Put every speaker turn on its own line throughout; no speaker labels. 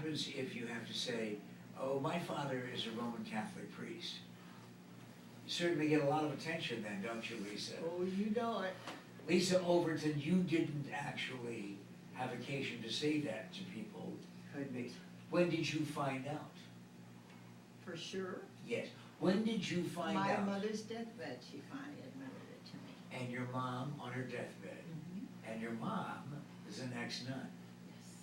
happens if you have to say, oh, my father is a Roman Catholic priest? You certainly get a lot of attention then, don't you, Lisa?
Oh, you know it.
Lisa Overton, you didn't actually have occasion to say that to people.
Couldn't.
When did you find out?
For sure.
Yes. When did you find
My
out?
mother's deathbed, she finally admitted it to me.
And your mom on her deathbed.
Mm-hmm.
And your mom is an ex-nun.
Yes.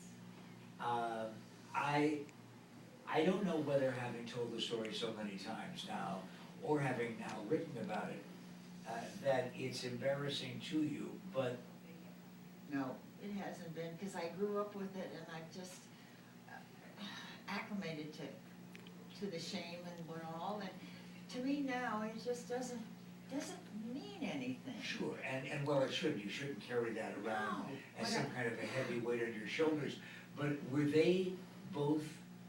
I don't know whether having told the story so many times now, or having now written about it, that it's embarrassing to you, but
No, it hasn't been, because I grew up with it and I've just acclimated to the shame and what all, and to me now, it just doesn't mean anything.
sure, and well, it shouldn't. You shouldn't carry that around
No,
as
but
some kind of a heavy weight on your shoulders. But were they both,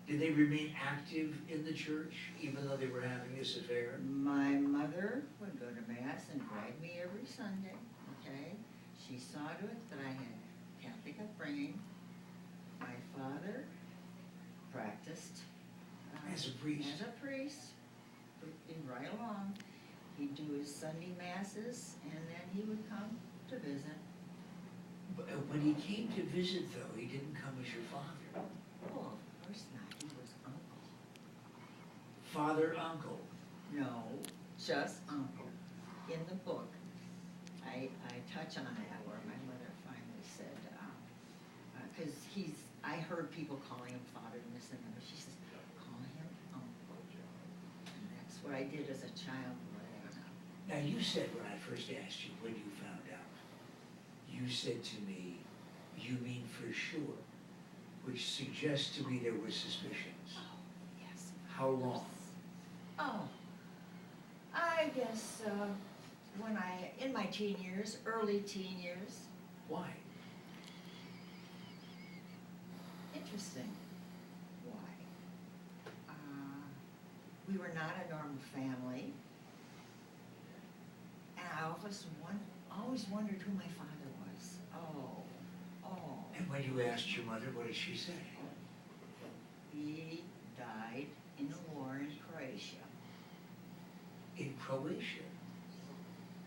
did they remain active in the church, even though they were having this affair?
My mother would go to mass and drag me every Sunday, okay? She saw to it that I had Catholic upbringing. My father practiced
As a priest?
As a priest, right along. He'd do his Sunday masses, and then he would come to visit.
But when he came to visit, though, he didn't come as your father.
Oh, of course not. He was uncle.
Father, uncle.
No, just uncle. In the book, I touch on that where my mother finally said, because I heard people calling him father and this and that. She says, call him uncle. And that's what I did as a child.
Now, you said when I first asked you when you found out, you said to me, you mean for sure, which suggests to me there were suspicions.
Oh, yes.
How long?
Oh, I guess when in my teen years, early teen years.
Why?
Interesting. Why? We were not a normal family. And I always wondered who my father was. Oh.
And when you asked your mother, what did she say?
He died in a war in Croatia.
In Croatia?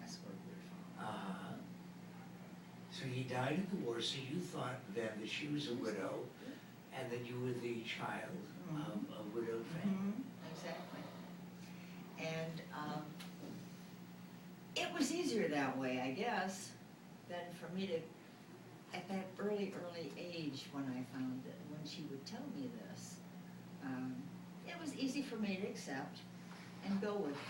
That's where we're from.
Uh-huh. So he died in the war, so you thought then that she was a widow, and that you were the child of a widowed family.
Exactly. And it was easier that way, I guess, than for me to, at that early age when I found it, when she would tell me this, it was easy for me to accept and go with it.